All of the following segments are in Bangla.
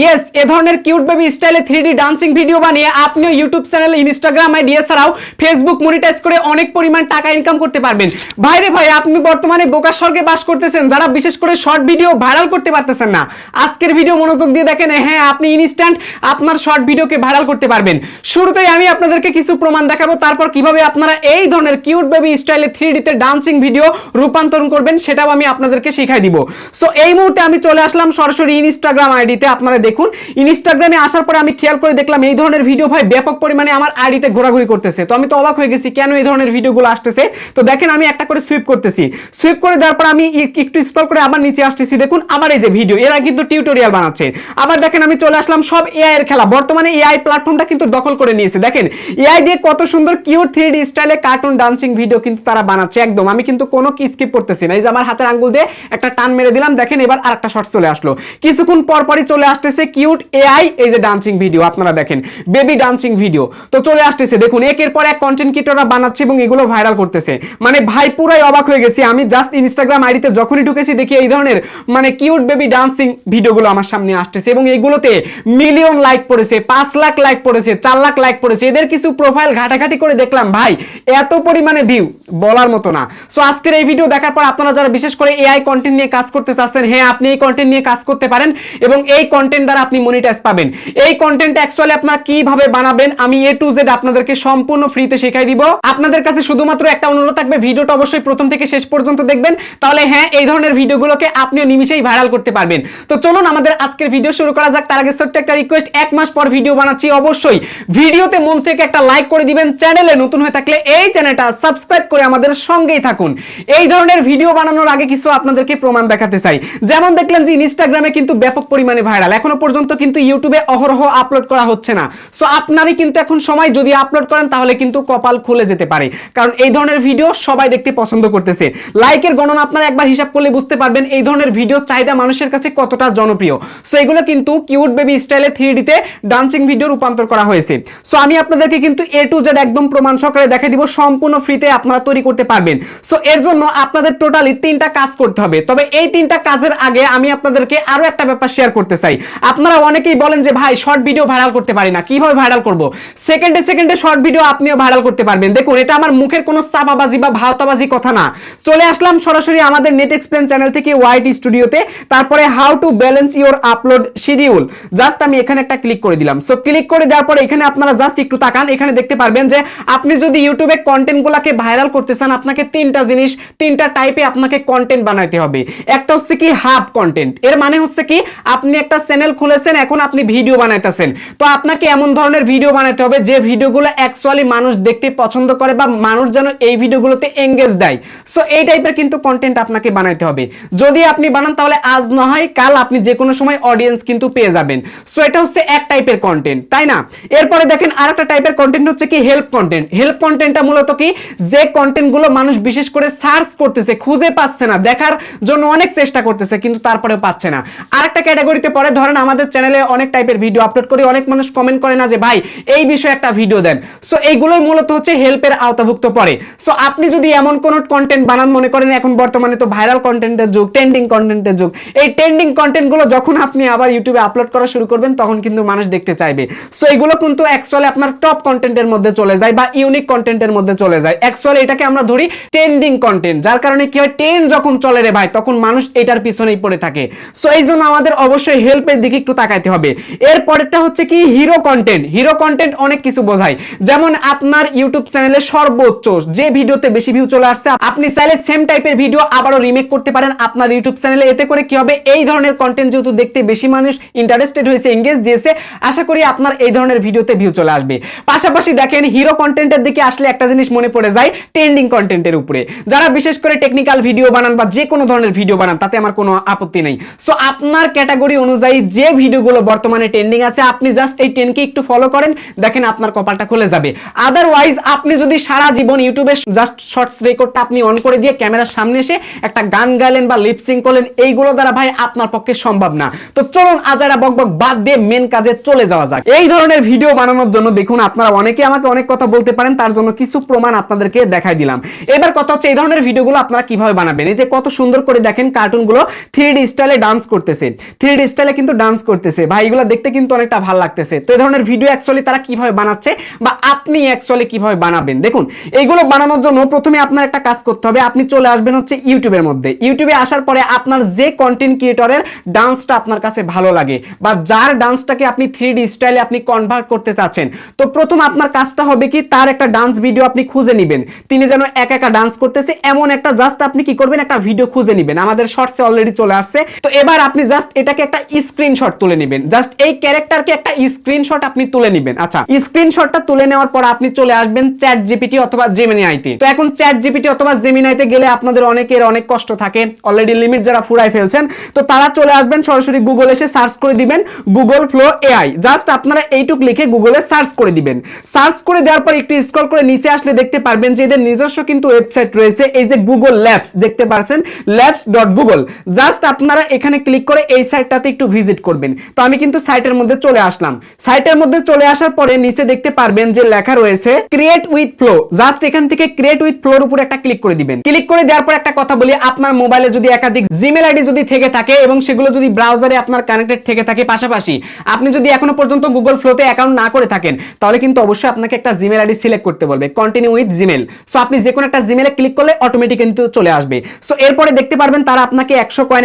ইয়েস, এ ধরনের কিউট বেবি স্টাইলে 3D ডান্সিং ভিডিও বানিয়ে আপনিও ইউটিউব চ্যানেল, ইনস্টাগ্রাম আইডি এছাড়াও ফেসবুক মনিটাইজ করে অনেক পরিমাণ টাকা ইনকাম করতে পারবেন। ভাইরে ভাই, আপনি বর্তমানে বোকা স্বর্গে বাস করতেছেন, যারা বিশেষ করে শর্ট ভিডিও ভাইরাল করতে পারতেছেন না। আজকের ভিডিও মনোযোগ দিয়ে দেখেন, হ্যাঁ আপনি ইনস্ট্যান্ট আপনার শর্ট ভিডিওকে ভাইরাল করতে পারবেন। শুরুতেই আমি আপনাদেরকে কিছু প্রমাণ দেখাবো, তারপর কিভাবে আপনারা এই ধরনের কিউট বেবি স্টাইলে 3D তে ডান্সিং ভিডিও রূপান্তরণ করবেন সেটাও আমি আপনাদেরকে শিখাই দিব। সো এই মুহূর্তে আমি চলে আসলাম সরাসরি ইনস্টাগ্রাম আইডিতে। আপনারা দেখুন, ইনস্টাগ্রামে আসার পরে আমি খেয়াল করে দেখলাম এই ধরনের ভিডিও ভাই ব্যাপক পরিমাণে আমার আইডিতে ঘোরাঘুরি করতেছে। তো আমি তো অবাক হয়ে গেছি কেন এই ধরনের ভিডিওগুলো আসতেছে। তো দেখেন আমি একটা করে সুইপ করতেছি, সুইপ করে দেওয়ার পর আমি একটু স্ক্রল করে আবার নিচে আসতেছি। দেখুন আবার এই যে ভিডিও, এরা কিন্তু টিউটোরিয়াল বানাচ্ছে। আবার দেখেন আমি চলে আসলাম সব এআই এর খেলা। বর্তমানে এআই প্ল্যাটফর্মটা কিন্তু দখল করে নিয়েছে। দেখেন এআই দিয়ে কত সুন্দর কিউট 3D স্টাইলে কার্টুন ডান্সিং ভিডিও কিন্তু তারা বানাচ্ছে। একদম আমি কিন্তু কোনো স্কিপ করতেছি না। এই যে আমার হাতের আঙ্গুল দিয়ে একটা টান মেরে দিলাম, দেখেন এবার আরেকটা শর্টস চলে আসলো। কিছুক্ষণ পর পরই চলে আসতেছে কিউট এআই এই যে ডান্সিং ভিডিও। আপনারা দেখেন বেবি ডান্সিং ভিডিও তো চলে আসতেছে। দেখুন একের পর এক কন্টেন্ট ক্রিয়েটররা বানাচ্ছে এবং এগুলো ভাইরাল করতেছে। মানে ভাই পুরাই অবাক হয়ে গেছি আমি। জাস্ট ইনস্টাগ্রাম আইডিতে যখনই ঢুকেছি দেখি এই ধরনের মানে কিউট বেবি ডান্সিং ভিডিওগুলো আমার সামনে আসতেছে এবং এইগুলোতে মিলিয়ন লাইক পড়েছে, 5 লাখ লাইক পড়েছে, 4 লাখ লাইক পড়েছে। এদের কিছু প্রোফাইল ঘাটাঘাটি করে দেখলাম ভাই এত পরিমাণে ভিউ বলার মতো না। সো আজকের এই ভিডিও দেখার পর আপনারা যারা বিশেষ করে এআই কন্টেন্ট নিয়ে কাজ করতে চাচ্ছেন, হ্যাঁ আপনি এই কন্টেন্ট নিয়ে কাজ করতে পারেন এবং এই কন্টেন্ট দ্বারা আপনি মনিটাইজ পাবেন। এই কন্টেন্ট অ্যাকচুয়ালি আপনারা কিভাবে বানাবেন আমি A to Z আপনাদেরকে সম্পূর্ণ ফ্রিতে শেখাই দিব। আপনাদের কাছে শুধুমাত্র একটা অনুরোধ থাকবে, ভিডিওটা অবশ্যই প্রথম থেকে শেষ পর্যন্ত দেখবেন, তাহলে হ্যাঁ এই ধরনের ভিডিওগুলোকে আপনিও নিমিশেই ভাইরাল করতে পারবেন। তো চলুন আমাদের আজকের ভিডিও শুরু করা যাক। তার আগে ছোট্ট একটা রিকোয়েস্ট, 1 মাস পর ভিডিও বানাচ্ছি, অবশ্যই ভিডিওতে মন থেকে একটা লাইক করে দিবেন। চ্যানেলে নতুন হয়ে থাকলে এই চ্যানেলটা সাবস্ক্রাইব করে আমাদের সঙ্গেই থাকুন। এই ধরনের ভিডিও বানানোর আগে কিছু আপনাদেরকে প্রমাণ দেখাতে চাই। যেমন দেখলেন যে ইনস্টাগ্রামে কিন্তু ব্যাপক পরিমাণে ভাইরাল, এখনো পর্যন্ত কিন্তু ইউটিউবে অহরহ আপলোড করা হচ্ছে না। সো আপনারই কিন্তু এখন সময়, যদি আপলোড করেন তাহলে কিন্তু কপাল খুলে যেতে পারে, কারণ এই ধরনের ভিডিও সবাই দেখতে পছন্দ করতেছে। লাইকের গণনা আপনারা একবার হিসাব করলে বুঝতে পারবেন এই ধরনের ভিডিও চাহিদা মানুষের কাছে কতটা জনপ্রিয়। সো এগুলো কিন্তু কিউট বেবি স্টাইলে 3D তে ডান্সিং ভিডিও রূপান্তর করা হয়েছে। সো আমি আপনাদেরকে কিন্তু A to Z একদম প্রমাণ সহকারে দেখাই দিব, সম্পূর্ণ ফ্রিতে আপনারা তৈরি করতে পারবেন। সো এর জন্য আপনাদের টোটালি 3টা কাজ করতে হবে। তবে এই 3টা কাজের আগে আমি আপনাদেরকে আরো একটা ব্যাপার শেয়ার করতে চাই। আপনারা অনেকেই বলেন যে ভাই শর্ট ভিডিও ভাইরাল করতে পারি না, কিভাবে ভাইরাল করব? সেকেন্ডে সেকেন্ডে শর্ট ভিডিও আপনিও ভাইরাল করতে পারবেন। দেখুন এটা আমার মুখের কোনো চাপাবাজি বা ভাওতাবাজি কথা না। চলে আসলাম সরাসরি আমাদের নেট এক্সপ্লেন চ্যানেল থেকে YT স্টুডিওতে, তারপরে how to balance your upload schedule. Just আমি এখানে একটা ক্লিক করে দিলাম। সো ক্লিক করে দেওয়ার পরে এখানে আপনারা জাস্ট একটু তাকান, এখানে দেখতে পারবেন যে আপনি যদি ইউটিউবে কন্টেন্টগুলোকে ভাইরাল করতে চান, আপনাকে 3টা জিনিস, 3টা টাইপে আপনাকে কন্টেন্ট বানাইতে হবে। একটা হচ্ছে কি হাব কন্টেন্ট। এর মানে হচ্ছে কি আপনি একটা চ্যানেল খুলেছেন, এখন আপনি ভিডিও বানাইতেছেন, তো আপনাকে এমন ধরনের ভিডিও বানাইতে হবে যে ভিডিওগুলো অ্যাকচুয়ালি মানুষ দেখতে পছন্দ করে বা মানুষ যেন এই ভিডিওগুলোতে এঙ্গেজ দেয়। সো এই টাইপের কিন্তু কন্টেন্ট আপনাকে বানাইতে হবে। যদি আপনি বানান তাহলে আজ না হয় কাল আপনি যে কোনো সময় অডিয়েন্স কিন্তু পেয়ে যাবেন। সো এটা হচ্ছে এক টাইপের কন্টেন্ট, তাই না? এরপরে দেখেন আরেকটা টাইপের কন্টেন্ট হচ্ছে কি হেল্প কন্টেন্ট। হেল্প কন্টেন্টটা মূলত কি, যে কন্টেন্টগুলো মানুষ বিশেষ করে সার্চ করতেছে, খুঁজে পাচ্ছে না, দেখার জন্য অনেক চেষ্টা করতেছে কিন্তু তারপরেও পাচ্ছে না। আরেকটা ক্যাটাগরিতে পড়ে, ধরেন আমাদের চ্যানেলে অনেক টাইপের ভিডিও আপলোড করি, অনেক মানুষ কমেন্ট করে না যে ভাই এই বিষয়ে একটা ভিডিও দেন। সো এইগুলোই মূলত হচ্ছে হেল্পের আওতাভুক্ত পড়ে। সো আপনি যদি এমন কোন কন্টেন্ট বানান, মনে করেন এখন বর্তমানে তো ভাইরাল কন্টেন্টের যুগ, ট্রেন্ডিং কন্টেন্টের যুগ, এই ট্রেন্ডিং কন্টেন্টগুলো যখন আপনি আবার ইউটিউবে আপলোড করা শুরু করবেন তখন কিন্তু মানুষ দেখতে চাইবে। সো এগুলো কিন্তু অ্যাকচুয়ালি আপনার টপ কন্টেন্টের মধ্যে চলে যায় বা ইউনিক কন্টেন্টের মধ্যে চলে যায়। অ্যাকচুয়ালি এটাকে আমরা ধরি ট্রেন্ডিং কন্টেন্ট, যার কারণে কি হয়, ট্রেন্ড যখন চলে রে ভাই তখন মানুষ এটার পিছনেই পড়ে থাকে। সো এই জন্য আমাদের অবশ্যই হেল্পের দিকে একটু তাকাইতে হবে। এর পরেরটা হচ্ছে কি হিরো কন্টেন্ট। হিরো কন্টেন্ট অনেক কিছু বোঝায়, যেমন আপনার ইউটিউব চ্যানেলে সর্বোচ্চ যে ভিডিওতে বেশি ভিউ চলে আসছে, আপনি চাইলে সেম টাইপের ভিডিও আবারও রিমেক করতে পারেন আপনার ইউটিউব চ্যানেলে। এতে করে কি হবে, এই ধরনের কন্টেন্ট যেহেতু দেখতে বেশি মানুষ ইন্টারেস্টেড হয়েছে, এঙ্গেজ দিয়েছে, আশা করি আপনার এই ধরনের ভিডিওতে ভিউ চলে আসবে। পাশাপাশি দেখেন হিরো কন্টেন্টের দিকে আসলে একটা জিনিস মনে পড়ে যায় ট্রেন্ডিং কন্টেন্টের উপরে। যারা বিশেষ করে টেকনিক্যাল ভিডিও বানান বা যে কোনো ধরনের ভিডিও বানান তাতে আমার কোনো আপত্তি নেই। সো আপনার ক্যাটাগরি অনুযায়ী যে ভিডিওগুলো বর্তমানে ট্রেন্ডিং আছে আপনি জাস্ট এই ট্রেন্ডকে একটু ফলো করেন, দেখেন আপনার কপালটা খুলে যাবে। আদারওয়াইজ আপনি যদি সারা জীবন ইউটিউবে জাস্ট শর্টস রেকর্ডটা আপনি অন করে দিয়ে ক্যামেরার সামনে এসে একটা গান গাইলেন বা লিপসিং করলেন, এইগুলো দ্বারা ভাই আপনার পক্ষে সম্ভব না। তো চলুন আজারা বকবক বাদ দিয়ে মেন কাজে চলে যাওয়া যাক। এই ধরনের ভিডিও বানানোর জন্য দেখুন আপনারা অনেকে আমাকে অনেক কথা বলতে পারেন, তার জন্য কিছু প্রমাণ আপনাদেরকে দেখাই দিলাম। এবার কথা হচ্ছে এই ধরনের ভিডিওগুলো আপনারা কিভাবে বানাবেন। এই যে কত সুন্দর করে দেখেন কার্টুনগুলো 3D স্টাইলে ডান্স করতেছে, 3D স্টাইলে কিন্তু ডান্স ডান্স করতেছে ভাই, এগুলো দেখতে কিন্তু অনেকটা ভালো লাগতেছে। তো এই ধরনের ভিডিও অ্যাকচুয়ালি তারা কিভাবে বানাচ্ছে বা আপনি অ্যাকচুয়ালি কিভাবে বানাবেন, দেখুন এইগুলো বানানোর জন্য প্রথমে আপনার একটা কাজ করতে হবে। আপনি চলে আসবেন হচ্ছে ইউটিউবের মধ্যে। ইউটিউবে আসার পরে আপনার যে কন্টেন্ট ক্রিয়েটরের ডান্সটা আপনার কাছে ভালো লাগে বা যার ডান্সটাকে আপনি 3D স্টাইলে আপনি কনভার্ট করতে চাচ্ছেন, তো প্রথম আপনার কাজটা হবে কি তার একটা ডান্স ভিডিও আপনি খুঁজে নেবেন। তিনি যেন একা একা ডান্স করতেছে এমন একটা জাস্ট আপনি কি করবেন, একটা ভিডিও খুঁজে নেবেন। আমাদের শর্টসে অলরেডি চলে আসছে। তো এবার আপনি জাস্ট এটাকে একটা স্ক্রিনশট তুলে নেবেন। জাস্ট এই ক্যারেক্টারকে একটা স্ক্রিনশট আপনি তুলে নেবেন। আচ্ছা, স্ক্রিনশটটা তুলে নেওয়ার পর আপনি চলে আসবেন চ্যাট জিপিটি অথবা জেমিনাইতে। তো এখন চ্যাট জিপিটি অথবা জেমিনাইতে গেলে আপনাদের অনেকের অনেক কষ্ট থাকে, অলরেডি লিমিট যারা ফুরাই ফেলছেন, তো তারা চলে আসবেন সরাসরি গুগল এসে সার্চ করে দিবেন গুগল ফ্লো এআই। জাস্ট আপনারা এইটুক লিখে গুগলে সার্চ করে দিবেন। সার্চ করে দেওয়ার পর একটু স্ক্রল করে নিচে আসলে দেখতে পারবেন যে এদের নিজস্ব কিন্তু ওয়েবসাইট রয়েছে, এই যে গুগল ল্যাবস দেখতে পাচ্ছেন, labs.google। জাস্ট আপনারা এখানে ক্লিক করে এই সাইটটাতে একটু ভিজিট করবেন। তো আমি কিন্তু সাইটের মধ্যে চলে আসলাম। সাইটের মধ্যে চলে আসার পরে নিচে দেখতে পারবেন যে লেখা রয়েছে ক্রিয়েট উইথ ফ্লো। জাস্ট এখান থেকে ক্রিয়েট উইথ ফ্লোর উপর একটা ক্লিক করে দিবেন। ক্লিক করে দেওয়ার পর একটা কথা বলি, আপনার মোবাইলে যদি একাধিক জিমেল আইডি যদি থেকে থাকে এবং সেগুলো যদি ব্রাউজারে আপনার কানেক্টেড থেকে থাকে, পাশাপাশি আপনি যদি এখনো পর্যন্ত গুগল ফ্লোতে অ্যাকাউন্ট না করে থাকেন, তাহলে কিন্তু অবশ্যই আপনাকে একটা জিমেল আইডি সিলেক্ট করতে বলবে, কন্টিনিউ উইথ জিমেল। সো আপনি যে কোনো একটা জিমেলে ক্লিক করলে অটোমেটিক কিন্তু চলে আসবে। সো এরপরে দেখতে পারবেন তারা আপনাকে 100 কয়েন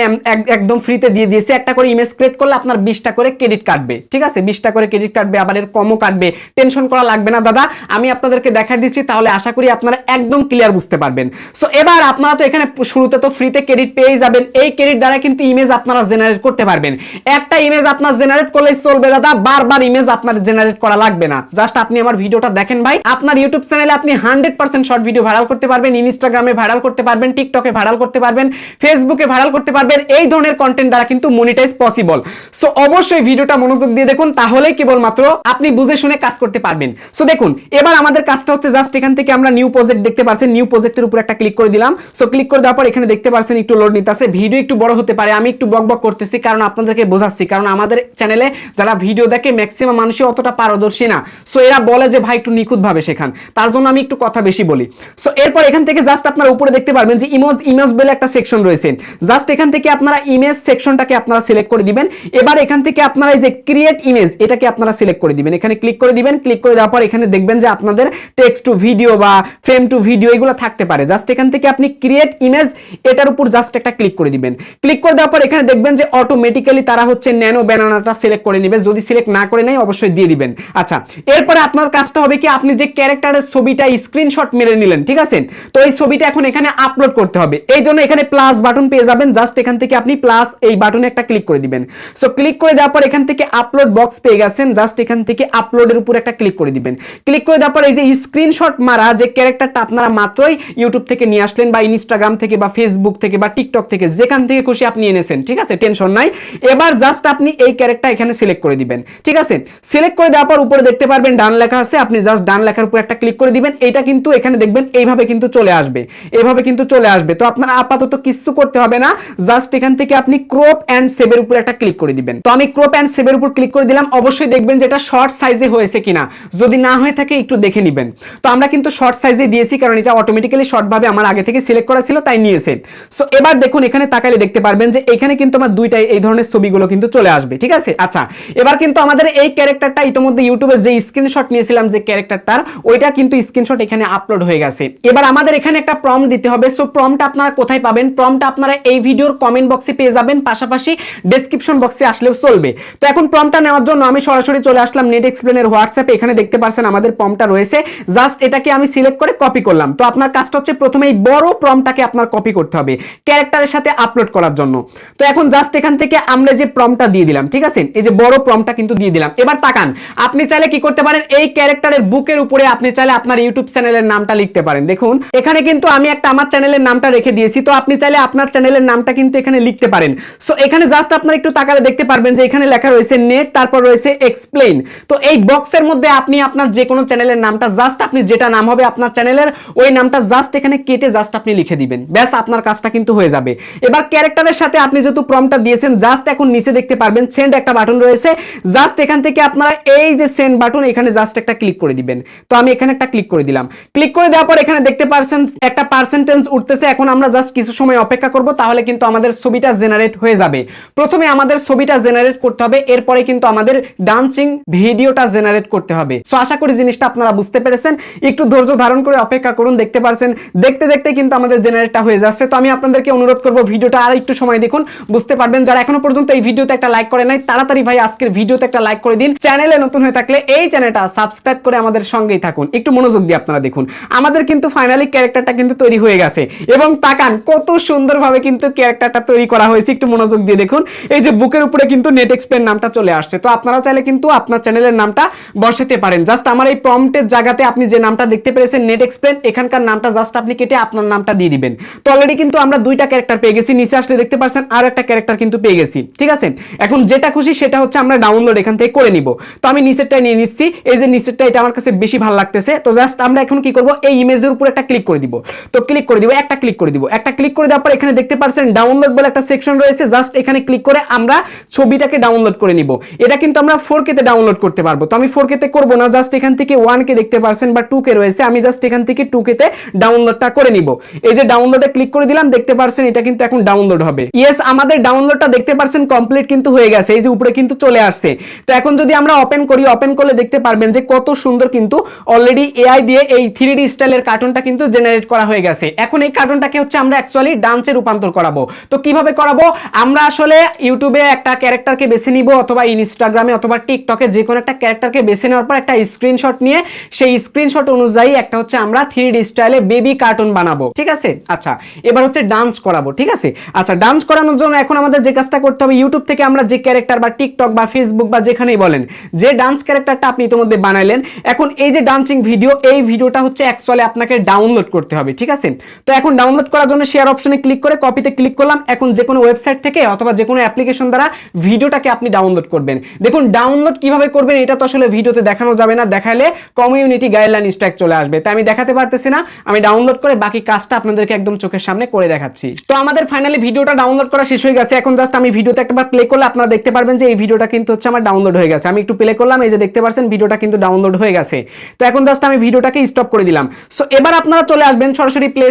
একদম ফ্রিতে দিয়ে দিয়েছে। একটা করে ইমেজ ক্রিয়েট করলে আপনার 20টা করে ক্রেডিট কাটবে, ঠিক আছে? 20টা করে ক্রেডিট কাটবে, আবার এর কমও কাটবে। টেনশন করা লাগবে না দাদা, আমি আপনাদেরকে দেখা দিচ্ছি, তাহলে আশা করি আপনারা একদম ক্লিয়ার বুঝতে পারবেন। সো এবার আপনারা তো এখানে শুরুতে তো ফ্রিতে ক্রেডিট পেয়ে যাবেন। এই ক্রেডিট দ্বারা কিন্তু ইমেজ আপনারা জেনারেট করতে পারবেন। একটা ইমেজ আপনার জেনারেট করলেই চলবে দাদা, বারবার ইমেজ আপনার জেনারেট করা লাগবে না। জাস্ট আপনি আমার ভিডিওটা দেখেন ভাই, আপনার ইউটিউব চ্যানেলে আপনি 100% শর্ট ভিডিও ভাইরাল করতে পারবেন, ইনস্টাগ্রামে ভাইরাল করতে পারবেন, টিকটকে ভাইরাল করতে পারবেন, ফেসবুকে ভাইরাল করতে পারবেন। এই ধরনের কন্টেন্ট দ্বারা কিন্তু মনিটাইজ পসিবল। সো অবশ্যই ভিডিওটা মনোযোগ দিয়ে দেখুন, তাহলেই কেবলমাত্র আপনি বুঝে শুনে কাজ করতে পারবেন। সো দেখুন এবার আমাদের কাজটা হচ্ছে জাস্ট এখান থেকে আমরা নিউ প্রজেক্ট দেখতে পাচ্ছেন, নিউ প্রজেক্টের উপর একটা ক্লিক করে দিলাম। সো ক্লিক করে দেওয়ার পর এখানে দেখতে পাচ্ছেন একটু লোড নিতেছে, ভিডিও একটু বড় হতে পারে, আমি একটু বকবক করতেছি কারণ আপনাদেরকে বোঝাচ্ছি, কারণ আমাদের চ্যানেলে যারা ভিডিও দেখে ম্যাক্সিমাম মানুষই অতটা পারদর্শী না। সো এরা বলে যে ভাই একটু নিখুঁত ভাবে শেখান, তার জন্য আমি একটু কথা বেশি বলি। সো এরপর এখান থেকে জাস্ট আপনারা উপরে দেখতে পারবেন যে ইমেজ বলে একটা সেকশন রয়েছে। জাস্ট এখান থেকে আপনারা ইমেজ সেকশনটাকে আপনারা সিলেক্ট করে দিবেন। এবার এখান থেকে আপনারা এই যে ক্রিয়েট ইমেজ এটাকে আপনারা সিলেক্ট করে দিবেন, এখানে ক্লিক করে দিবেন। ক্লিক করে দেওয়ার পর এখানে দেখবেন যে আপনাদের টেক্সট টু ভিডিও বা ফ্রেম টু ভিডিও এগুলো থাকতে পারে। জাস্ট এখান থেকে আপনি ক্রিয়েট ইমেজ এটার উপর জাস্ট একটা ক্লিক করে দিবেন। ক্লিক করে দেওয়ার পর এখানে দেখবেন যে অটোমেটিক্যালি তারা হচ্ছে ন্যানো ব্যানানাটা সিলেক্ট করে নেবে, যদি সিলেক্ট না করে নেয় অবশ্যই দিয়ে দিবেন। আচ্ছা, এরপরে আপনার কাজটা হবে কি, আপনি যে ক্যারেক্টারের ছবিটা স্ক্রিনশট মেরে নিলেন, ঠিক আছে? তো এই ছবিটা এখন এখানে আপলোড করতে হবে। এই জন্য এখানে প্লাস বাটন পেয়ে যাবেন। জাস্ট এখান থেকে আপনি প্লাস এই বাটনে একটা ক্লিক করে দিবেন। সো ক্লিক করে দেওয়ার পর এখান থেকে আপলোড বক্স পেয়ে গেছেন। জাস্ট এখান থেকে আপলোডের উপর একটা ক্লিক করে দিবেন। ক্লিক করে দেওয়ার পর এই যে স্ক্রিনশট মারা যে ক্যারেক্টারটা আপনারা মাত্রই ইউটিউব থেকে নিয়ে আসলেন বা ইনস্টাগ্রাম থেকে বা ফেসবুক থেকে বা টিকটক থেকে যেখান থেকে খুশি আপনি এনেছেন, ঠিক আছে? টেনশন নাই। এবার জাস্ট আপনি এই ক্যারেক্টার এখানে সিলেক্ট করে দিবেন, ঠিক আছে? সিলেক্ট করে দেওয়ার পর উপরে দেখতে পারবেন ডান লেখা আছে, আপনি জাস্ট ডান লেখার উপর একটা ক্লিক করে দিবেন। এটা কিন্তু এখানে দেখবেন এইভাবে কিন্তু চলে আসবে, এইভাবে কিন্তু চলে আসবে। তো আপনারা আপাতত কিছু করতে হবে না, জাস্ট এখান থেকে আপনি ক্রপ এন্ড সেভের উপর একটা ক্লিক করে দিবেন। তো আমি ক্রপ এন্ড সেভের উপর ক্লিক করে দিলাম। অবশ্যই দেখবেন যে এটা শর্ট সাইজে হয়েছে কিনা, যদি না হয়ে থাকে একটু দেখে নেবেন। তো আমরা কিন্তু শর্ট সাইজে দিয়েছি কারণ এটা অটোমেটিক্যালি শর্ট ভাবে আমার আগে থেকে সিলেক্ট করা ছিল, তাই নিয়েছে। সো এবার দেখুন এখানে তাকালে দেখতে পারবেন যে এখানে কিন্তু আমার দুইটাই এই ধরনের ছবিগুলো কিন্তু চলে আসবে, ঠিক আছে? আচ্ছা, এবার কিন্তু আমাদের এই ক্যারেক্টারটা ইতিমধ্যে ইউটিউবে যে স্ক্রিনশট নিয়েছিলাম যে ক্যারেক্টারটার, ওইটা কিন্তু স্ক্রিনশট এখানে আপলোড হয়ে গেছে। এবার আমাদের এখানে একটা প্রম্পট দিতে হবে। সো প্রম্পটটা আপনারা কোথায় পাবেন? প্রম্পটটা আপনারা এই ভিডিওর কমেন্ট বক্সে পেয়ে যাবেন, পাশাপাশি ডেসক্রিপশন বক্সে আসলেও চলবে। তো এখন প্রম্পটটা নেওয়ার জন্য আমি সরাসরি চলে আসলাম নেট এক্সপ্লেনের হোয়াটসঅ্যাপে। এখানে দেখতে পাচ্ছেন আমাদের প্রম্পটটা রয়েছে। জাস্ট এটাকে আমি সিলেক্ট করে কপি করলাম। তো আপনার কাজটা হচ্ছে প্রথমে এই বড় প্রম্পটটাকে আপনার কপি করতে হবে ক্যারেক্টারের সাথে আপলোড করার জন্য। তো এখন জাস্ট এখান থেকে আমরা যে প্রম্পটটা দিয়ে দিলাম, ঠিক আছে? এই যে বড় প্রম্পটটা কিন্তু দিয়ে দিলাম। এবার তাকান, আপনি চাইলে কি করতে পারেন, এই ক্যারেক্টারের বুকের উপরে আপনি চাইলে আপনার ইউটিউব চ্যানেলের নামটা লিখতে পারেন। দেখুন এখানে কিন্তু আমি একটা আমার চ্যানেলের নামটা রেখে দিয়েছি। তো আপনি চাইলে আপনার চ্যানেলের নামটা কিন্তু এখানে লিখতে পারেন। সো এখানে জাস্ট আপনারা একটু তাকালে দেখতে পারবেন যে এখানে লেখা রয়েছে নেট, তারপর রয়েছে এক্সপ্লেইন। তো এই বক্সের মধ্যে আপনি আপনার যে কোনো চ্যানেলের নামটা জাস্ট আপনি যেটা নাম হবে আপনার চ্যানেলের ওই নামটা জাস্ট এখানে কেটে জাস্ট আপনি লিখে দিবেন। ব্যাস আপনার কাজটা কিন্তু হয়ে যাবে। এবার ক্যারেক্টারের সাথে আপনি যেহেতু প্রম্পটটা দিয়েছেন, জাস্ট এখন নিচে দেখতে পারবেন সেন্ড একটা বাটন রয়েছে। জাস্ট এখান থেকে আপনারা এই যে সেন্ড বাটন এখানে জাস্ট একটা ক্লিক করে দিবেন। তো আমি এখানে একটা ক্লিক করে দিলাম। ক্লিক করে দেওয়ার পর এখানে দেখতে পাচ্ছেন একটা পার্সেন্টেজ উঠতেছে। এখন আমরা জাস্ট কিছু সময় অপেক্ষা করব, তাহলে কিন্তু আমাদের ছবিটা জেনারেট হয়ে যাবে। প্রথমে আমাদের ছবিটা জেনারেট করতে হবে, এরপরে কিন্তু আমাদের ডান্সিং ভিডিওটা জেনারেট করতে হবে। সো আশা করি জিনিসটা আপনারা বুঝতে পেরেছেন। একটু ধৈর্য ধারণ করে অপেক্ষা করুন, দেখতে পারছেন দেখতে দেখতে কিন্তু আমাদের জেনারেটটা হয়ে যাচ্ছে। তো আমি আপনাদেরকে অনুরোধ করব ভিডিওটা আর একটু সময় দেখুন, বুঝতে পারবেন। যারা এখনো পর্যন্ত এই ভিডিওতে একটা লাইক করে নাই তাড়াতাড়ি ভাই আজকের ভিডিওতে একটা লাইক করে দিন। চ্যানেলে নতুন হয়ে থাকলে এই চ্যানেলটা সাবস্ক্রাইব করে আমাদের সঙ্গেই থাকুন। একটু মনোযোগ দিয়ে আপনারা দেখুন, আমাদের কিন্তু ফাইনালি ক্যারেক্টারটা কিন্তু তৈরি হয়ে গেছে এবং তাকান কত সুন্দরভাবে কিন্তু ক্যারেক্টারটা তৈরি করা হয়েছে। একটু মনোযোগ দিয়ে দেখুন, এই যে বুকের উপরে কিন্তু নেট এক্সপ্লেন নামটা চলে আসছে। তো আপনারা চাইলে কিন্তু আপনার চ্যানেলের নামটা বসাতে পারেন। জাস্ট আমার এই প্রম্পটের জায়গাতে আপনি যে নামটা দেখতে পেরেছেন নেট এক্সপ্লেন, এখানকার নামটা জাস্ট আপনি কেটে আপনার নামটা দিয়ে দিবেন। তো অলরেডি কিন্তু আমরা দুইটা ক্যারেক্টার পেয়ে গেছি, নিচে আসলে দেখতে পাচ্ছেন আর একটা ক্যারেক্টার কিন্তু পেয়ে গেছি। ঠিক আছে, এখন যেটা খুশি সেটা হচ্ছে আমরা ডাউনলোড এখান থেকে করে নিব। তো আমি নিচেরটা নিয়ে নিচ্ছি, এই যে নিচেরটা, এটা আমার কাছে বেশি ভালো লাগতেছে। তো জাস্ট আমরা এখন কি করব, এই ইমেজের উপর একটা ক্লিক করে দিব। তো ক্লিক করে দিব, একটা ক্লিক করে দিব, একটা ক্লিক করে দেওয়ার পর এখানে দেখতে পাচ্ছেন ডাউনলোড বলে একটা সেকশন রয়েছে। জাস্ট এখানে ক্লিক করে আমরা ছবিটাকে ডাউনলোড করে নিব। এটা কিন্তু আমরা 4K তে ডাউনলোড করতে পারবো। তো আমি 4K তে করব না, জাস্ট এখান থেকে 1K দেখতে পাচ্ছেন বা 2K রয়েছে, আমি জাস্ট এখান থেকে 2K তে ডাউনলোডটা করে নিব। এই যে ডাউনলোডে ক্লিক করে দিলাম, দেখতে পাচ্ছেন এটা কিন্তু এখন ডাউনলোড হবে। ইয়েস, আমাদের ডাউনলোডটা দেখতে পাচ্ছেন কমপ্লিট কিন্তু হয়ে গেছে, এই যে উপরে কিন্তু চলে আসছে। তো এখন যদি আমরা ওপেন করি, ওপেন করলে দেখতে পারবেন যে কত সুন্দর কিন্তু অলরেডি এআই দিয়ে এই 3D স্টাইলের কার্টুনটা কিন্তু জেনারেট করা হয়ে গেছে। এখন এই কার্টুনটাকে হচ্ছে আমরা অ্যাকচুয়ালি ডান্সে রূপান্তর করাবো। তো কিভাবে করাবো, আমরা আসলে ইউটিউবে একটা ক্যারেক্টারকে বেছে নিব অথবা ইনস্টাগ্রামে অথবা টিকটকে যে কোনো একটা ক্যারেক্টারকে বেছে নেওয়ার পর একটা স্ক্রিনশট নিয়ে সেই স্ক্রিনশট অনুযায়ী একটা হচ্ছে আমরা 3D স্টাইলে বেবি কার্টুন বানাবো। ঠিক আছে, আচ্ছা এবার হচ্ছে ডান্স করাবো। ঠিক আছে, আচ্ছা ডান্স করানোর জন্য এখন আমাদের যে কাজটা করতে হবে, ইউটিউব থেকে আমরা যে ক্যারেক্টার বা টিকটক বা ফেসবুক বা যেখানেই বলেন যে ডান্স ক্যারেক্টারটা আপনি ইতিমধ্যে বানাইলেন, এখন এই যে ডান্সিং ভিডিও, এই ভিডিওটা হচ্ছে অ্যাকচুয়ালি আপনাকে ডাউনলোড করতে হবে। ঠিক আছে, তো এখন ডাউনলোড করার জন্য শেয়ার অপশনে ক্লিক করে কপিতে ক্লিক করলাম। এখন যে কোনো ওয়েবসাইট থেকে অথবা যে কোনো অ্যাপ্লিকেশন দ্বারা ভিডিওটাকে আপনি ডাউনলোড করবেন। দেখুন ডাউনলোড কিভাবে করবেন এটা তো আসলে ভিডিওতে দেখানো যাবে না, দেখালে কমিউনিটি গাইডলাইন স্ট্রাইক চলে আসবে, তাই আমি দেখাতে পারতেছি না। আমি ডাউনলোড করে বাকি কাজটা আপনাদেরকে একদম চোখের সামনে করে দেখাচ্ছি। তো আমাদের ফাইনালি ভিডিওটা ডাউনলোড করা শেষ হয়ে গেছে। এখন জাস্ট আমি ভিডিওতে একবার প্লে করলে আপনারা দেখতে পারবেন যে এই ভিডিওটা কিন্তু হচ্ছে আমার ডাউনলোড হয়ে গেছে। আমি একটু প্লে করলাম, এই যে দেখতে পাচ্ছেন ভিডিওটা কিন্তু ডাউনলোড হয়ে গেছে। তো এখন জাস্ট আমি ভিডিওটাকে স্টপ করে দিলাম। সো এবার আপনারা চলে আসবেন সরাসরি প্লে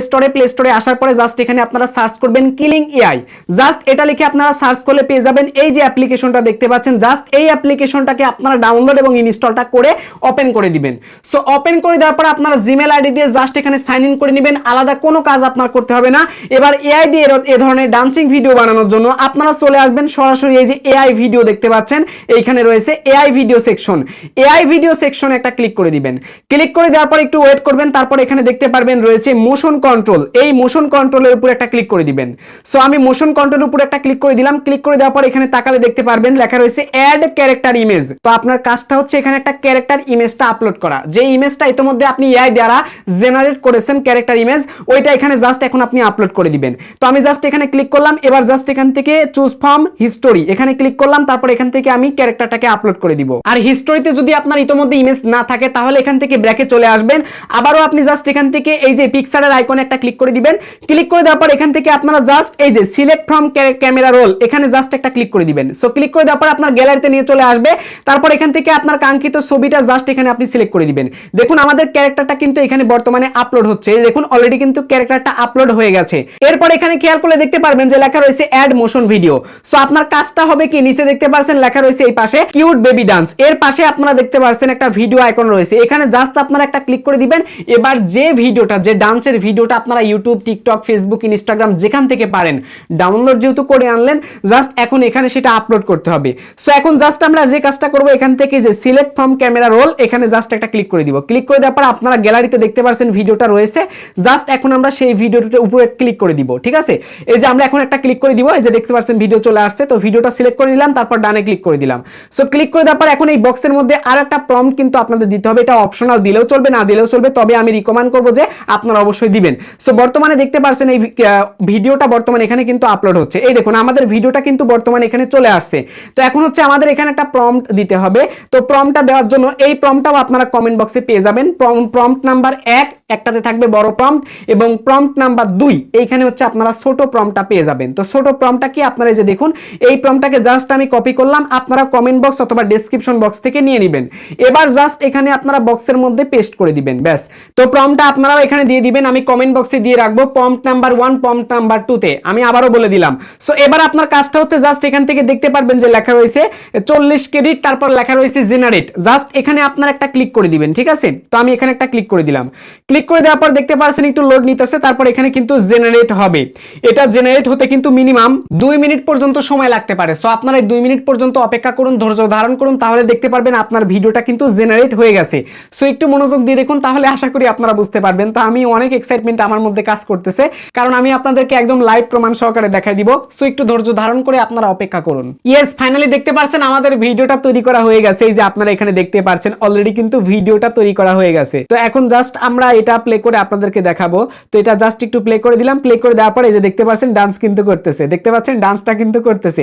স্টোরে আসার পরে জাস্ট এখানে আপনারা সার্চ করবেন কিলিং এআই। জাস্ট এটা লিখে আপনারা সার্চ করলে পেয়ে যাবেন এই যে অ্যাপ্লিকেশনটা দেখতে পাচ্ছেন। জাস্ট এই অ্যাপ্লিকেশনটাকে আপনারা ডাউনলোড এবং ইনস্টলটা করে ওপেন করে দিবেন। সো ওপেন করে দেওয়ার পর আপনারা জিমেল আইডি দিয়ে জাস্ট এখানে সাইন ইন করে নেবেন, আলাদা কোনো কাজ আপনার করতে হবে না। এবার এআই দিয়ে এই ধরনের ডান্সিং ভিডিও বানানোর জন্য আপনারা চলে আসবেন সরাসরি এই যে এআই ভিডিও দেখতে পাচ্ছেন, এইখানে রয়েছে AI video section. AI video সেকশনে একটা ক্লিক করে দিবেন। ক্লিক করে দেওয়ার পর একটু ওয়েট করবেন, তারপর এখানে দেখতে পারবেন রয়েছে মোশন কন্ট্রোল। এই মোশন কন্ট্রোলের উপর একটা ক্লিক করে দিবেন। সো আমি মোশন কন্ট্রোলের উপর একটা ক্লিক করে দিলাম। ক্লিক করে দেওয়ার পর এখানে তাকালে দেখতে পারবেন লেখা রয়েছে অ্যাড ক্যারেক্টার ইমেজ। তো আপনার কাজটা হচ্ছে এখানে একটা ক্যারেক্টার ইমেজটা আপলোড করা। যে ইমেজটা ইতোমধ্যে আপনি এআই দ্বারা জেনারেট করেছেন ক্যারেক্টার ইমেজ, ওইটা এখানে জাস্ট এখন আপনি আপলোড করে দিবেন। তো আমি জাস্ট এখানে ক্লিক করলাম। এবার জাস্ট এখান থেকে চুজ ফ্রম হিস্টোরি এখানে ক্লিক করলাম, তারপর এখান থেকে আমি ক্যারেক্টারটাকে আপলোড করে দিব। আর হিস্টোরিতে যদি আপনার ইতোমধ্যে ইমেজ না থাকে তাহলে এখান থেকে ব্র্যাকে চলে আসবেন। আবারও আপনি জাস্ট এখান থেকে এই যে পিকচারের আইকনে একটা ক্লিক করে দিবেন। ক্লিক করে দেওয়ার পর এখান থেকে আপনারা জাস্ট এই যে সিলেক্ট ফ্রম ক্যামেরা রোল এখানে জাস্ট একটা ক্লিক করে দিবেন। সো ক্লিক করে দেওয়ার পর আপনার গ্যালারিতে নিয়ে চলে আসবে। তারপর এখান থেকে আপনার কাঙ্ক্ষিত ছবিটা জাস্ট এখানে আপনি সিলেক্ট করে দিবেন। দেখুন আমাদের ক্যারেক্টারটা কিন্তু এখানে বর্তমানে আপলোড হচ্ছে। দেখুন অলরেডি কিন্তু ক্যারেক্টারটা আপলোড হয়ে গেছে। এরপর এখানে খেয়াল করে দেখতে পারবেন যে লেখা রয়েছে অ্যাড মোশন ভিডিও। সো আপনার কাজটা হবে কি, নিচে দেখতে পাচ্ছেন লেখা রয়েছে এই পাশে কিউট বেবি ডান্স, এর পাশে আপনারা দেখতে পাচ্ছেন একটা ভিডিও আইকন রয়েছে, এখানে জাস্ট আপনারা একটা ক্লিক করে দিবেন। এবার যে ভিডিওটা, যে ডান্সের ভিডিওটা আপনারা ইউটিউব, টিকটক, ফেসবুক, ইনস্টাগ্রাম যেখান থেকে পারেন ডাউনলোড যেহেতু করে আনলেন, জাস্ট এখন এখানে সেটা আপলোড করতে হবে। সো এখন জাস্ট আমরা যে কাজটা করব, এখান থেকে যে সিলেক্ট ফ্রম ক্যামেরা রোল এখানে জাস্ট একটা ক্লিক করে দিব। ক্লিক করে দেওয়ার পর আপনারা গ্যালারিতে দেখতে পাচ্ছেন ভিডিওটা রয়েছে। জাস্ট এখন আমরা সেই ভিডিওটার উপরে ক্লিক করে দিব। ঠিক আছে, এই যে আমরা এখন একটা ক্লিক করে দিব, এই যে দেখতে পাচ্ছেন ভিডিও চলে আসছে। তো ভিডিওটা সিলেক্ট করে দিলাম, তারপর ডানে ক্লিক করে দিলাম। সো ক্লিক করে দেওয়ার পর এখন এই বক্সের মধ্যে আর একটা প্রম্পট কিন্তু আপনাদের দিতে হবে। এটা অপশনাল, দিলেও চলবে না দিলেও চলবে, তবে আমি রিকমেন্ড করব যে আপনারা অবশ্যই দিবেন। সো বর্তমানে দেখতে পাচ্ছেন এই ভিডিওটা বর্তমানে এখানে কিন্তু আপলোড হচ্ছে। এই দেখুন আমাদের ভিডিওটা কিন্তু বর্তমানে এখানে চলে আসছে। তো এখন হচ্ছে আমাদের এখানে একটা প্রম্পট দিতে হবে। তো প্রম্পটটা দেওয়ার জন্য এই প্রম্পটটাও আপনারা কমেন্ট বক্সে পেয়ে যাবেন। প্রম্পট নাম্বার 1 একটাতে থাকবে বড় প্রম্পট এবং প্রম্পট নাম্বার 2 এইখানে হচ্ছে আপনারা ছোট প্রম্পটটা পেয়ে যাবেন। তো ছোট প্রম্পটটা কি, আপনারা এই যে দেখুন এই প্রম্পটটাকে জাস্ট আমি কপি করলাম, আপনারা কমেন্ট বক্স অথবা ডেসক্রিপশন বক্স থেকে নিয়ে নেবেন। এবার জাস্ট এখানে আপনারা বক্সের মধ্যে পেস্ট করে দিবেন, ব্যাস। তো প্রম্পটটা আপনারাও এখানে দিয়ে দিবেন। আমি কমেন্ট বক্সে দিয়ে রাখবো প্রম্পট নাম্বার 1 প্রম্পট নাম্বার 2 তে, আমি আবারও বলে দিলাম। সো এবার আপনার কাজটা হচ্ছে জাস্ট এখান থেকে দেখতে পারবেন যে লেখা রয়েছে 40 ক্রেডিট, তারপর লেখা রয়েছে জেনারেট। জাস্ট এখানে আপনারা একটা ক্লিক করে দিবেন, ঠিক আছে? তো আমি এখানে একটা ক্লিক করে দিলাম। ক্লিক করে দেওয়ার পর দেখতে পাচ্ছেন একটু লোড নিতেছে, তারপর এখানে কিন্তু জেনারেট হবে। এটা জেনারেট হতে কিন্তু মিনিমাম 2 মিনিট পর্যন্ত সময় লাগতে পারে। সো আপনারা এই 2 মিনিট পর্যন্ত অপেক্ষা করুন, ধৈর্য ধারণ করুন, তাহলে দেখতে পারবেন আপনার ভিডিওটা কিন্তু জেনারেট হয়ে গেছে। সো একটু মনোযোগ দিয়ে দেখুন, তাহলে আশা করি আপনারা বুঝতে পারবেন। তো আমি অনেক এক্সাইটমেন্ট আমার মধ্যে কাজ করতেছে, কারণ আমি আপনাদেরকে একদম লাইভ প্রমাণ সহকারে দেখাই দিব। সো একটু ধৈর্য ধারণ করে আপনারা অপেক্ষা করুন। ইয়েস, ফাইনালি দেখতে পাচ্ছেন আমাদের ভিডিওটা তৈরি করা হয়ে গেছে। এই যে আপনারা এখানে দেখতে পাচ্ছেন অলরেডি কিন্তু ভিডিওটা তৈরি করা হয়ে গেছে। তো এখন জাস্ট আমরা এটা প্লে করে আপনাদেরকে দেখাবো। তো এটা জাস্ট একটু প্লে করে দিলাম। প্লে করে দেওয়ার পরে এই যে দেখতে পাচ্ছেন ডান্স কিন্তু করতেছে, দেখতে পাচ্ছেন ডান্সটা কিন্তু করতেছে,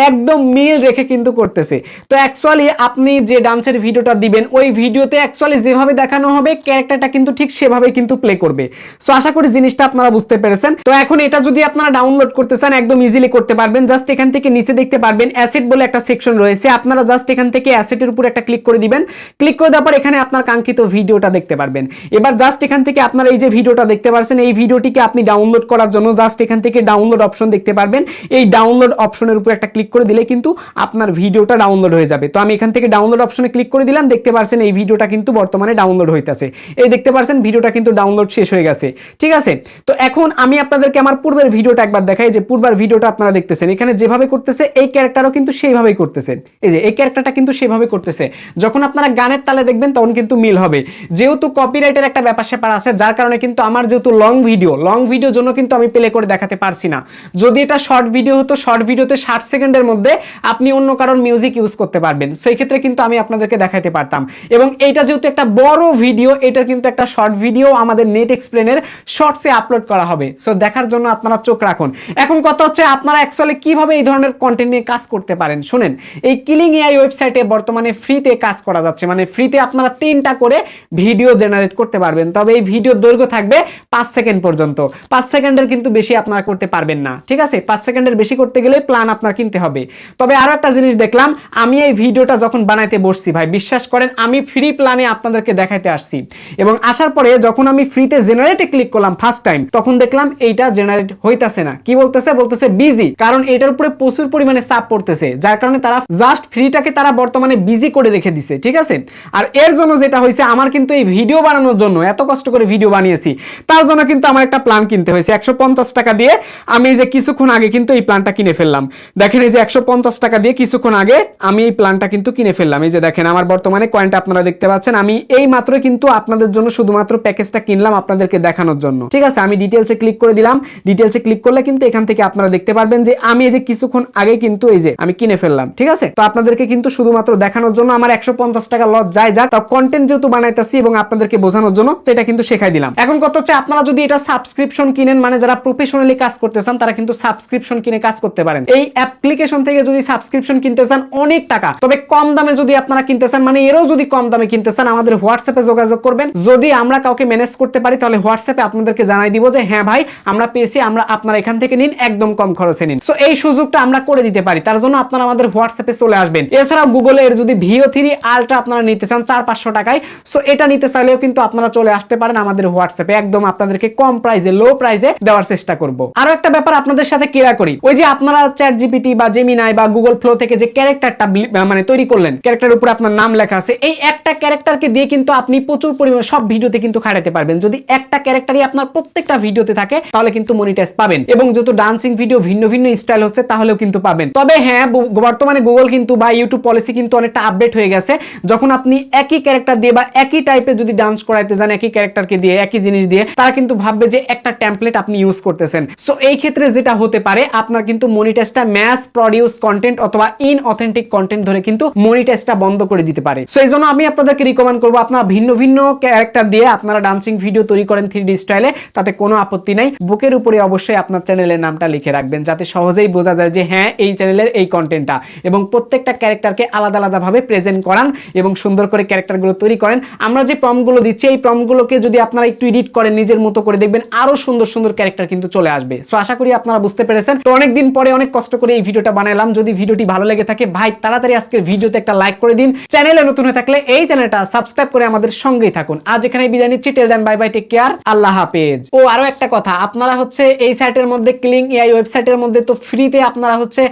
একদম মিল রেখে কিন্তু করতেছে। তো অ্যাকচুয়ালি আপনি যে ডান্সের ভিডিওটা দিবেন ওই ভিডিওতে অ্যাকচুয়ালি যেভাবে দেখানো হবে ক্যারেক্টারটা কিন্তু ঠিক সেভাবেই কিন্তু প্লে করবে। সো আশা করি জিনিসটা আপনারা বুঝতে পেরেছেন। তো এখন এটা যদি আপনারা ডাউনলোড করতে চান একদম ইজিলি করতে পারবেন। জাস্ট এখান থেকে নিচে দেখতে পারবেন অ্যাসেট বলে একটা সেকশন রয়েছে। আপনারা জাস্ট এখান থেকে অ্যাসেটের উপর একটা ক্লিক করে দিবেন। ক্লিক করে দেওয়ার পর এখানে আপনার কাঙ্ক্ষিত ভিডিওটা দেখতে পারবেন। এবার জাস্ট এখান থেকে আপনারা এই যে ভিডিওটা দেখতে পাচ্ছেন এই ভিডিওটিকে আপনি ডাউনলোড করার জন্য জাস্ট এখান থেকে ডাউনলোড অপশন দেখতে পারবেন। এই ডাউনলোড অপশনের উপর একটা ক্লিক করে দিলে কিন্তু আপনার ভিডিওটা ডাউনলোড হয়ে যাবে। তো আমি এখান থেকে ডাউনলোড অপশনে ক্লিক করে দিলাম। দেখতে পাচ্ছেন এই ভিডিওটা কিন্তু বর্তমানে ডাউনলোড হইতাছে। এই দেখতে পাচ্ছেন ভিডিওটা কিন্তু ডাউনলোড শেষ হয়ে গেছে, ঠিক আছে? তো এখন আমি আপনাদেরকে আমার পূর্বের ভিডিওটা একবার দেখাই। যে পূর্বের ভিডিওটা আপনারা দেখতেছেন এখানে যেভাবে করতেছে এই ক্যারেক্টারও কিন্তু সেইভাবেই করতেছে। এই যে এই ক্যারেক্টারটা কিন্তু সেভাবে করতেছে। যখন আপনারা গানের তালে দেখবেন তখন কিন্তু মিল হবে। যেহেতু কপিরাইটের একটা ব্যাপার স্যাপার আছে, যার কারণে কিন্তু আমার যেহেতু লং ভিডিওর জন্য কিন্তু আমি প্লে করে দেখাতে পারছি না। যদি এটা শর্ট ভিডিও হতো, শর্ট ভিডিওতে 60 সেকেন্ডের মধ্যে আপনি অন্য কারোর মিউজিক ইউজ করতে পারবেন। সেই ক্ষেত্রে কিন্তু আমি আপনাদেরকে দেখাতে পারতাম। এবং এইটা যেহেতু একটা বড় ভিডিও, এটার কিন্তু একটা শর্ট ভিডিও আমাদের নেট এক্সপ্লেনের শর্টসে আপলোড করা হবে। সো দেখার জন্য আপনারা চোখ রাখুন। এখন কথা হচ্ছে আপনারা অ্যাকচুয়ালি কিভাবে এই ধরনের কন্টেন্ট নিয়ে কাজ করতে পারেন। শুনেন, এই কিলিং এআই ওয়েবসাইটে বর্তমানে ফ্রিতে কাজ করা যাচ্ছে। মানে ফ্রিতে আপনারা 3টা করে ভিডিও জেনারেট করতে পারবেন। তবে এই ভিডিওর দৈর্ঘ্য থাকবে 5 সেকেন্ড পর্যন্ত। 5 সেকেন্ডের কিন্তু বেশি আপনারা করতে পারবেন না, ঠিক আছে? 5 সেকেন্ডের বেশি করতে গেলে প্ল্যান আপনার কিনতে হবে। তবে আরো একটা জিনিস দেখলাম, আমি এই ভিডিওটা যখন বানাইতে বসছি ভাই, বিশ্বাস করেন আমি ফ্রি প্ল্যানে আপনাদেরকে দেখাইতে আসছি। এবং আসার পরে যখন আমি ফ্রিতে জেনারেটে ক্লিক করলাম ফার্স্ট টাইম, তখন দেখলাম এইটা জেনারেট হইতাছে না। কি বলতেছে বিজি, কারণ এটার উপরে প্রচুর পরিমাণে চাপ পড়তেছে, যার কারণে তারা জাস্ট ফ্রিটাকে তারা বর্তমানে বিজি করে রেখে দিছে, ঠিক আছে? আর এর জন্য যেটা হয়েছে, আমার কিন্তু এই ভিডিও বানানোর জন্য এত কষ্ট করে ভিডিও বানিয়েছি, তার জন্য কিন্তু আমার একটা প্ল্যান কিনতে হয়েছে 150 টাকা দিয়ে। আমি এই যে কিছুক্ষণ আগে কিন্তু এই প্ল্যানটা কিনে ফেললাম। দেখেন এই যে 150 টাকা দিয়ে কিছুক্ষণ আগে আমি এই প্ল্যানটা কিন্তু কিনে ফেললাম। এই যে দেখেন আমার বর্তমানে কয়েনটা আপনারা দেখতে পাচ্ছেন। আমি এই মাত্র কিন্তু আপনাদের জন্য শুধুমাত্র প্যাকেজটা কিনলাম আপনাদেরকে দেখানোর জন্য, ঠিক আছে? আমি ডিটেইলসে ক্লিক করে দিলাম। ডিটেইলসে ক্লিক করলে কিন্তু এখান থেকে আপনারা দেখতে পারবেন যে আমি এই যে কিছুক্ষণ আগে কিন্তু এই যে আমি কিনে ফেললাম, ঠিক আছে? তো আপনাদেরকে কিন্তু শুধুমাত্র দেখানোর জন্য আমার 150 টাকা লস যায় যা, তাও কন্টেন্ট যেহেতু বানাইতেছি এবং আপনাদেরকে বোঝানোর জন্য, তো এটা কিন্তু শেখাই দিলাম। এখন কত হচ্ছে, আপনারা যদি এটা সাবস্ক্রিপশন কিনেন, মানে যারা প্রফেশনালি কাজ করতে চান তারা কিন্তু সাবস্ক্রিপশন কিনে কাজ করতে পারেন। এই অ্যাপ্লিকেশন থেকে যদি সাবস্ক্রিপশন কিনতে চান অনেক টাকা, তবে কম দামে যদি আপনারা কিনতে চান, মানে এরও যদি কম দামে কিনতে চান, আমাদের হোয়াটসঅ্যাপে যোগাযোগ করবেন। যদি আমরা কাউকে ম্যানেজ করতে পারি তাহলে হোয়াটসঅ্যাপে আপনাদেরকে জানাই দিব যে হ্যাঁ ভাই আমরা পেয়েছি, আমরা আপনারা এখান থেকে নিন, একদম কম খরচে নিন। সো এই সুযোগটা আমরা করে দিতে পারি, তার জন্য আপনারা আমাদের হোয়াটসঅ্যাপে চলে আসবেন। এছাড়াও গুগলে এর যদি VO3 আলট্রা আপনারা নিতে চান 400-500 টাকায়, সো এটা নিতে চাইলেও কিন্তু আপনারা চলে আসতে পারেন আমাদের হোয়াটসঅ্যাপে। একদম আপনাদেরকে কম প্রাইসে, লো প্রাইসে দেওয়ার চেষ্টা করব। আরো একটা ব্যাপার আপনাদের সাথে ক্লিয়ার করি, ওই যে আপনারা চ্যাট জিপিটি বা জেমিনাই বা গুগল ফ্লো থেকে যে ক্যারেক্টারটা মানে তৈরি করলেন, ক্যারেক্টারের উপরে আপনার নাম লেখা আছে, এই একটা ক্যারেক্টারকে দিয়ে কিন্তু আপনি প্রচুর পরিমাণে সব ভিডিওতে কিন্তু খাটাতে পারবেন। যদি একটা ক্যারেক্টারই আপনার প্রত্যেকটা ভিডিওতে থাকে তাহলে কিন্তু মনিটাইজ পাবেন। এবং যেহেতু ডান্সিং ভিডিও ভিন্ন ভিন্ন স্টাইল হচ্ছে তাহলেও কিন্তু পাবেন। তবে হ্যাঁ, বর্তমানে গুগল কিন্তু বা ইউটিউব পলিসি কিন্তু অনেকটা আপডেট হয়ে গেছে। যখন আপনি একই ক্যারেক্টার দিয়ে বা একই টাইপের যদি ডান্স করাইতে যান একই ক্যারেক্টারকে দিয়ে, একই জিনিস দিয়ে, তারা কিন্তু ভাববে যে একটা টেমপ্লেট আপনি ইউজ করতেছেন। সো এই ক্ষেত্রে যেটা হতে পারে, আপনার কিন্তু মনিটাইজটা ম্যাস প্রডিউস কন্টেন্ট অথবা ইনঅথেন্টিক কন্টেন্ট ধরে কিন্তু মনিটাইজটা বন্ধ করে দিতে পারে। সো এই জন্য আমি আপনাদেরকে রিকমেন্ড করবো আপনারা ভিন্ন ভিন্ন ক্যারেক্টার দিয়ে আপনারা ডান্সিং ভিডিও তৈরি করেন 3D স্টাইলে, তাতে কোনো আপত্তি নাই। বুকের উপরে অবশ্যই আপনার চ্যানেলের নামটা লিখে রাখবেন, যাতে সহজেই বোঝা যায় যে হ্যাঁ এই চ্যানেলের এই কন্টেন্টটা, এবং প্রত্যেকটা ক্যারেক্টারকে আলাদা আলাদা ভাবে প্রেজেন্ট করান এবং সুন্দর করে ক্যারেক্টারগুলো তৈরি করেন। আমরা যে প্রম্পটগুলো দিচ্ছি এই প্রম্পটগুলোকে যদি আপনারা একটু এডিট করেন নিজের মতো করে, দেখবেন আরো সুন্দর সুন্দর ক্যারেক্টার কিন্তু চলে আসবে। সো আশা করি আপনারা বুঝতে পেরেছেন। তো অনেকদিন পরে অনেক কষ্ট করে এই ভিডিওটা বানালাম। যদি ভিডিওটি ভালো লেগে থাকে ভাই তাড়াতাড়ি আজকের ভিডিওতে একটা লাইক করে দিন। চ্যানেলে নতুন হয়ে থাকলে এই চ্যানেলটা সাবস্ক্রাইব করে আমাদের সঙ্গেই থাকুন। আজ এখানে বিদায় নিচ্ছি। Till then, bye bye, take care, আল্লাহ হাফেজ। ও আরো একটা কথা, আপনারা হচ্ছে এই সাইটের মধ্যে কিলিং এআই ওয়েবসাইটের মধ্যে তো ফ্রিতে আপনারা হচ্ছে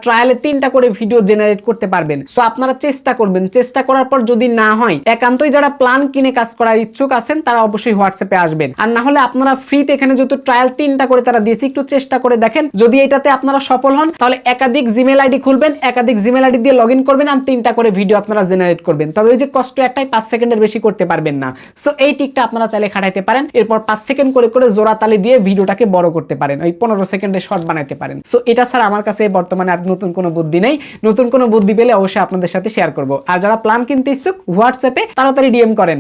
ট্রায়ালে 3টা করে ভিডিও জেনারেট করতে পারবেন। সো আপনারা চেষ্টা করবেন, চেষ্টা করার পর যদি না হয় একান্তই যারা প্ল্যান কিনে কাজ করার ইচ্ছুক আছেন তারা অবশ্যই হোয়াটসঅ্যাপে আসবেন। আর না হলে আপনারা ফ্রিতে এখানে যেহেতু ট্রায়াল 3টা করে তারা দিয়েছে, একটু চেষ্টা করে দেখেন। যদি এটাতে আপনারা সফল হন তাহলে একাধিক জিমেল আইডি খুলবেন, একাধিক জিমেল আইডি দিয়ে লগইন করবেন আর 3টা করে ভিডিও আপনারা জেনারেট করবেন। তবে ওই যে কষ্ট একটাই, 5 সেকেন্ডের বেশি করতে পারবেন না। সো এই টিকটা আপনারা চাইলে খাটাইতে পারেন। এরপর 5 সেকেন্ড করে করে জোড়াতালি দিয়ে ভিডিওটাকে বড় করতে পারেন, ওই 15 সেকেন্ডে শর্ট বানাইতে পারেন। সো এটা ছাড়া আমার কাছে বর্তমানে আর নতুন কোনো বুদ্ধি নেই। নতুন কোনো বুদ্ধি পেলে অবশ্যই আপনাদের সাথে শেয়ার করব। আর যারা প্ল্যান কিনতে ইচ্ছুক হোয়াটসঅ্যাপে তাড়াতাড়ি ডিএম করেন।